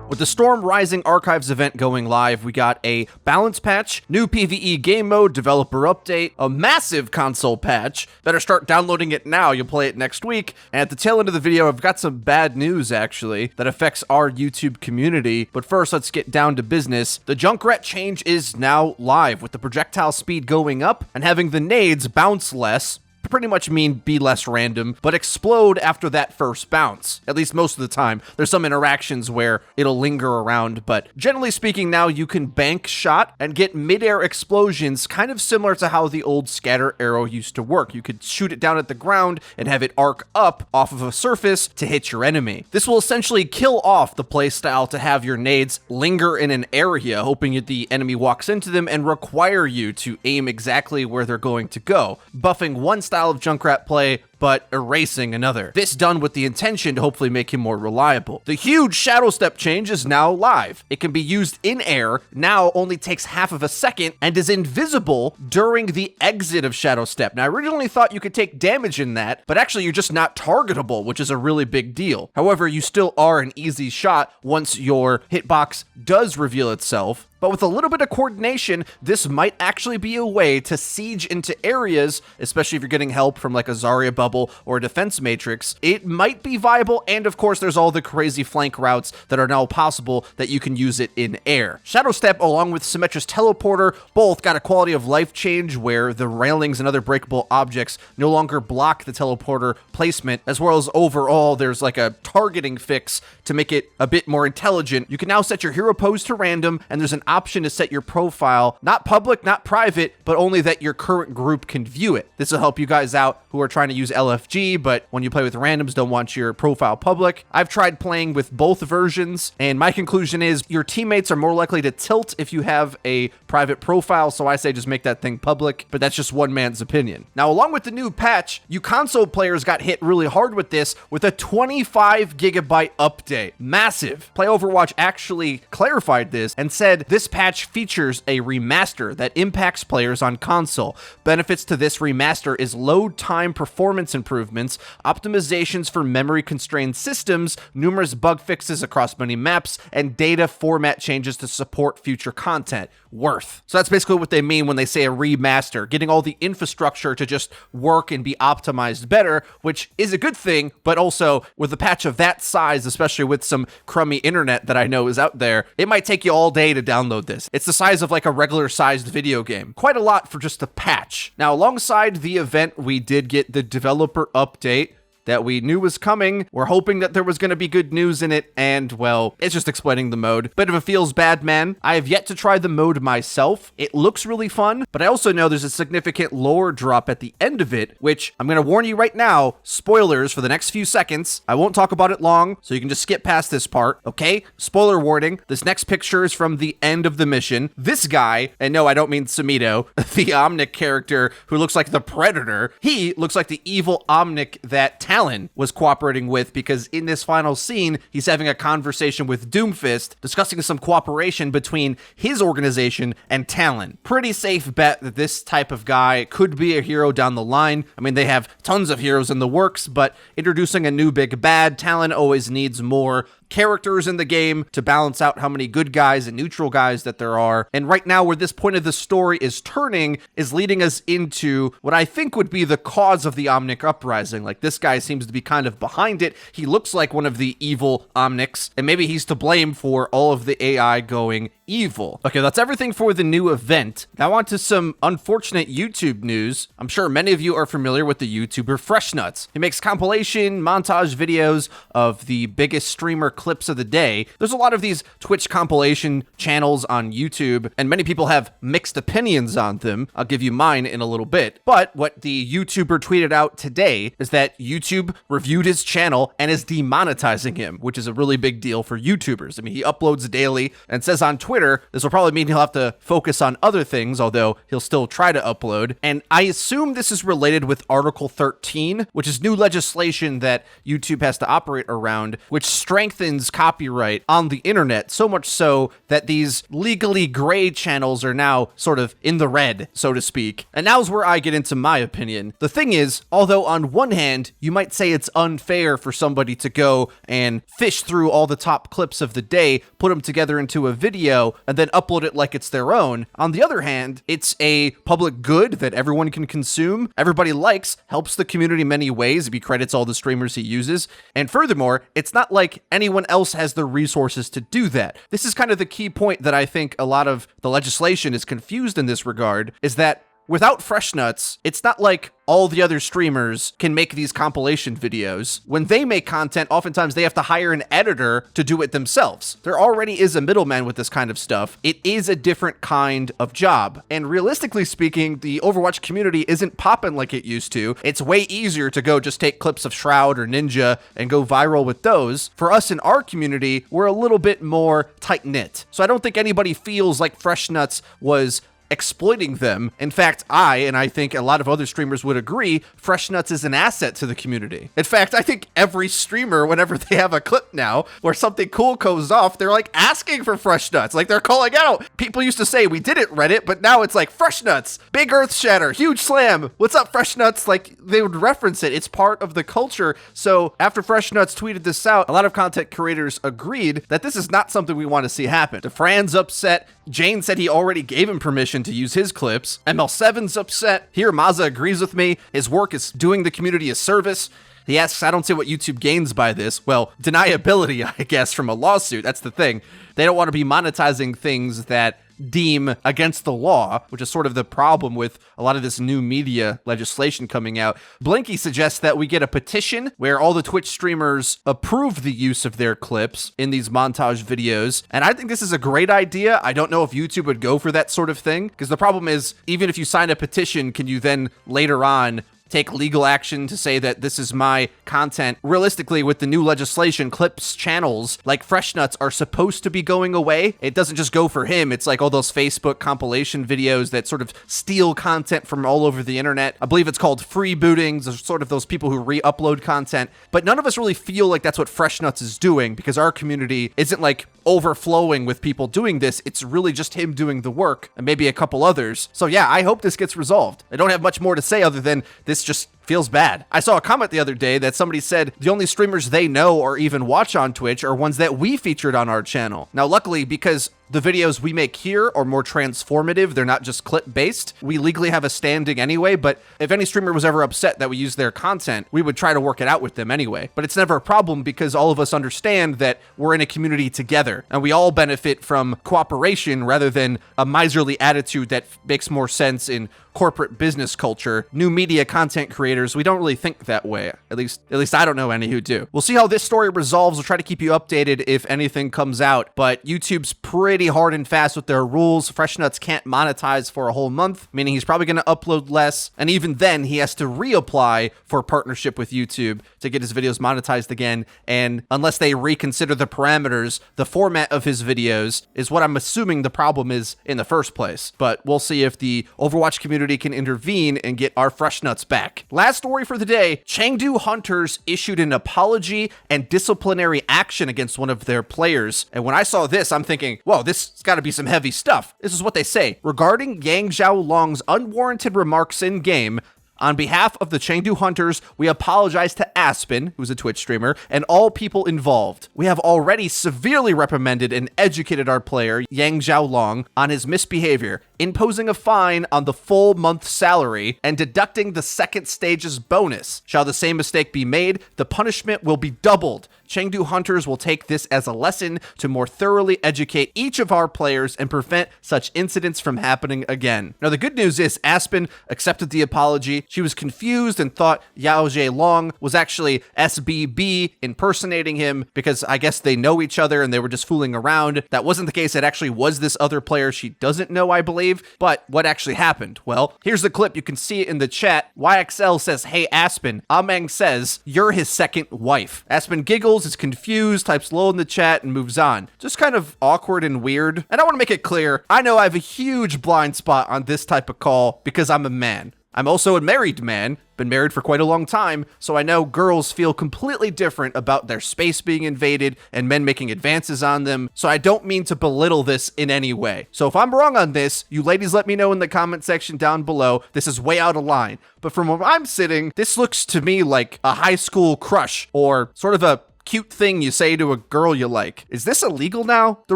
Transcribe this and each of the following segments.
With the Storm Rising Archives event going live, we got a balance patch, new PvE game mode, developer update, a massive console patch. Better start downloading it now, you'll play it next week. And at the tail end of the video, I've got some bad news, actually, that affects our YouTube community. But first, let's get down to business. The Junkrat change is now live, with the projectile speed going up and having the nades bounce less. Pretty much mean be less random, but explode after that first bounce. At least most of the time. There's some interactions where it'll linger around, but generally speaking now you can bank shot and get mid-air explosions, kind of similar to how the old scatter arrow used to work. You could shoot it down at the ground and have it arc up off of a surface to hit your enemy. This will essentially kill off the playstyle to have your nades linger in an area, hoping that the enemy walks into them and require you to aim exactly where they're going to go, buffing one style of Junkrat play, but erasing another. This done with the intention to hopefully make him more reliable. The huge Shadow Step change is now live. It can be used in air, now only takes half of a second, and is invisible during the exit of Shadow Step. Now, I originally thought you could take damage in that, but actually you're just not targetable, which is a really big deal. However, you still are an easy shot once your hitbox does reveal itself. But with a little bit of coordination, this might actually be a way to siege into areas, especially if you're getting help from like a Zarya bubble or a defense matrix. It might be viable, and of course there's all the crazy flank routes that are now possible that you can use it in air. Shadow Step along with Symmetra's teleporter both got a quality of life change where the railings and other breakable objects no longer block the teleporter placement, as well as overall there's like a targeting fix to make it a bit more intelligent. You can now set your hero pose to random, and there's an option to set your profile not public, not private, but only that your current group can view it. This will help you guys out who are trying to use LFG, but when you play with randoms, don't want your profile public. I've tried playing with both versions, and my conclusion is your teammates are more likely to tilt if you have a private profile, so I say just make that thing public, but that's just one man's opinion. Now, along with the new patch, you console players got hit really hard with this with a 25 gigabyte update. Massive. Play Overwatch actually clarified this and said this patch features a remaster that impacts players on console. Benefits to this remaster is load time performance improvements, optimizations for memory-constrained systems, numerous bug fixes across many maps, and data format changes to support future content. Worth. So that's basically what they mean when they say a remaster, getting all the infrastructure to just work and be optimized better, which is a good thing, but also with a patch of that size, especially with some crummy internet that I know is out there, it might take you all day to download this. It's the size of like a regular sized video game. Quite a lot for just a patch. Now, alongside the event, we did get the developer update that we knew was coming. We're hoping that there was going to be good news in it, and, well, it's just explaining the mode. Bit of a feels bad, man. I have yet to try the mode myself. It looks really fun, but I also know there's a significant lore drop at the end of it, which I'm going to warn you right now, spoilers for the next few seconds. I won't talk about it long, so you can just skip past this part, okay? Spoiler warning, this next picture is from the end of the mission. This guy, and no, I don't mean Samito, the Omnic character who looks like the Predator, he looks like the evil Omnic that Talon was cooperating with, because in this final scene, he's having a conversation with Doomfist, discussing some cooperation between his organization and Talon. Pretty safe bet that this type of guy could be a hero down the line. I mean, they have tons of heroes in the works, but introducing a new big bad, Talon always needs more characters in the game to balance out how many good guys and neutral guys that there are. And right now, where this point of the story is turning is leading us into what I think would be the cause of the Omnic uprising. Like, this guy seems to be kind of behind it. He looks like one of the evil Omnics, and maybe he's to blame for all of the AI going evil. Okay, that's everything for the new event. Now on to some unfortunate YouTube news. I'm sure many of you are familiar with the YouTuber FreshNuts. He makes compilation montage videos of the biggest streamer clips of the day. There's a lot of these Twitch compilation channels on YouTube, and many people have mixed opinions on them. I'll give you mine in a little bit. But what the YouTuber tweeted out today is that YouTube reviewed his channel and is demonetizing him, which is a really big deal for YouTubers. I mean, he uploads daily and says on Twitter, this will probably mean he'll have to focus on other things, although he'll still try to upload. And I assume this is related with Article 13, which is new legislation that YouTube has to operate around, which strengthens Aspen's copyright on the internet, so much so that these legally gray channels are now sort of in the red, so to speak. And now's where I get into my opinion. The thing is, although on one hand, you might say it's unfair for somebody to go and fish through all the top clips of the day, put them together into a video, and then upload it like it's their own. On the other hand, it's a public good that everyone can consume, everybody likes, helps the community in many ways if he credits all the streamers he uses. And furthermore, it's not like anyone else has the resources to do that. This is kind of the key point that I think a lot of the legislation is confused in this regard, is that without FreshNuts, it's not like all the other streamers can make these compilation videos. When they make content, oftentimes they have to hire an editor to do it themselves. There already is a middleman with this kind of stuff. It is a different kind of job. And realistically speaking, the Overwatch community isn't popping like it used to. It's way easier to go just take clips of Shroud or Ninja and go viral with those. For us in our community, we're a little bit more tight-knit. So I don't think anybody feels like FreshNuts was exploiting them. In fact, I think a lot of other streamers would agree, FreshNuts is an asset to the community. In fact, I think every streamer, whenever they have a clip now where something cool goes off, they're like asking for FreshNuts. Like they're calling out. People used to say, we did it, Reddit, but now it's like FreshNuts, big earth shatter, huge slam. What's up, FreshNuts? Like they would reference it. It's part of the culture. So after FreshNuts tweeted this out, a lot of content creators agreed that this is not something we want to see happen. DeFran's upset. Jane said he already gave him permission to use his clips. ML7's upset. Here, Maza agrees with me. His work is doing the community a service. He asks, I don't see what YouTube gains by this. Well, deniability, I guess, from a lawsuit. That's the thing. They don't want to be monetizing things that deem against the law, which is sort of the problem with a lot of this new media legislation coming out. Blinky suggests that we get a petition where all the Twitch streamers approve the use of their clips in these montage videos. And I think this is a great idea. I don't know if YouTube would go for that sort of thing, because the problem is, even if you sign a petition, can you then later on take legal action to say that this is my content? Realistically, with the new legislation, clips channels like FreshNuts are supposed to be going away. It doesn't just go for him. It's like all those Facebook compilation videos that sort of steal content from all over the internet. I believe it's called freebooting. There's sort of those people who re-upload content. But none of us really feel like that's what FreshNuts is doing, because our community isn't like overflowing with people doing this. It's really just him doing the work and maybe a couple others. So yeah, I hope this gets resolved. I don't have much more to say other than this just feels bad. I saw a comment the other day that somebody said the only streamers they know or even watch on Twitch are ones that we featured on our channel. Now, luckily, because the videos we make here are more transformative, they're not just clip-based, we legally have a standing anyway, but if any streamer was ever upset that we use their content, we would try to work it out with them anyway. But it's never a problem because all of us understand that we're in a community together, and we all benefit from cooperation rather than a miserly attitude that makes more sense in corporate business culture. New media content creators, we don't really think that way. At least I don't know any who do. We'll see how this story resolves. We'll try to keep you updated if anything comes out, but YouTube's pretty hard and fast with their rules. FreshNuts can't monetize for a whole month, meaning he's probably going to upload less, and even then he has to reapply for a partnership with YouTube to get his videos monetized again, and unless they reconsider the parameters, the format of his videos is what I'm assuming the problem is in the first place. But we'll see if the Overwatch community can intervene and get our FreshNuts back. Last story for the day, Chengdu Hunters issued an apology and disciplinary action against one of their players. And when I saw this, I'm thinking, whoa, this has got to be some heavy stuff. This is what they say. Regarding Yang Xiaolong's unwarranted remarks in-game, on behalf of the Chengdu Hunters, we apologize to Aspen, who's a Twitch streamer, and all people involved. We have already severely reprimanded and educated our player, Yang Xiaolong, on his misbehavior, imposing a fine on the full month's salary and deducting the second stage's bonus. Shall the same mistake be made, the punishment will be doubled. Chengdu Hunters will take this as a lesson to more thoroughly educate each of our players and prevent such incidents from happening again. Now, the good news is Aspen accepted the apology. She was confused and thought Yao Long was actually SBB impersonating him because I guess they know each other and they were just fooling around. That wasn't the case. It actually was this other player she doesn't know, I believe. But what actually happened? Well, here's the clip. You can see it in the chat. YXL says, "Hey, Aspen." Ameng says, "You're his second wife." Aspen giggles, is confused, types lol in the chat, and moves on. Just kind of awkward and weird. And I want to make it clear, I know I have a huge blind spot on this type of call because I'm a man. I'm also a married man, been married for quite a long time, so I know girls feel completely different about their space being invaded and men making advances on them, so I don't mean to belittle this in any way. So if I'm wrong on this, you ladies let me know in the comment section down below. This is way out of line. But from where I'm sitting, this looks to me like a high school crush or sort of a cute thing you say to a girl you like. Is this illegal now? The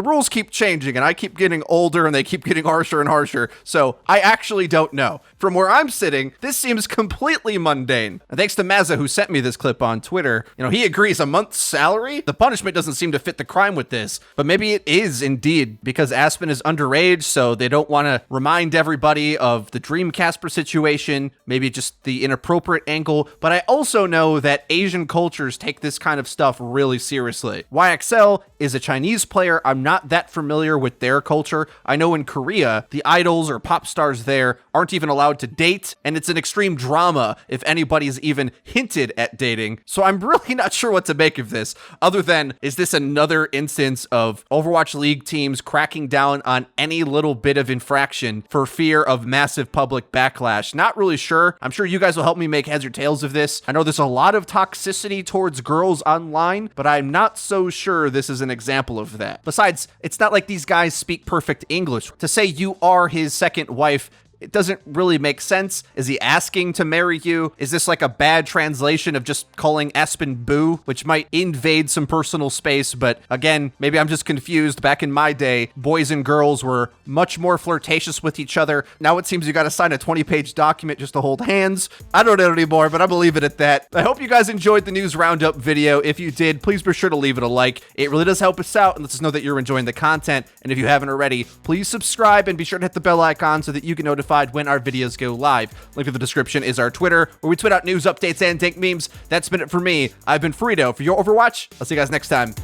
rules keep changing and I keep getting older and they keep getting harsher and harsher, so I actually don't know. From where I'm sitting, this seems completely mundane. And thanks to Mazza who sent me this clip on Twitter. You know, he agrees a month's salary? The punishment doesn't seem to fit the crime with this, but maybe it is indeed because Aspen is underage, so they don't want to remind everybody of the Dream Casper situation, maybe just the inappropriate angle, but I also know that Asian cultures take this kind of stuff really seriously. YXL is a Chinese player. I'm not that familiar with their culture. I know in Korea, the idols or pop stars there aren't even allowed to date, and it's an extreme drama if anybody's even hinted at dating. So I'm really not sure what to make of this, other than, is this another instance of Overwatch League teams cracking down on any little bit of infraction for fear of massive public backlash? Not really sure. I'm sure you guys will help me make heads or tails of this. I know there's a lot of toxicity towards girls online, but I'm not so sure this is an example of that. Besides, it's not like these guys speak perfect English. To say you are his second wife, it doesn't really make sense. Is he asking to marry you? Is this like a bad translation of just calling Aspen boo, which might invade some personal space? But again, maybe I'm just confused. Back in my day, boys and girls were much more flirtatious with each other. Now it seems you gotta sign a 20-page document just to hold hands. I don't know anymore, but I'm gonna leave it at that. I hope you guys enjoyed the news roundup video. If you did, please be sure to leave it a like. It really does help us out and lets us know that you're enjoying the content. And if you haven't already, please subscribe and be sure to hit the bell icon so that you get notified when our videos go live. Link in the description is our Twitter, where we tweet out news, updates, and dank memes. That's been it for me. I've been FREEDO for your Overwatch. I'll see you guys next time.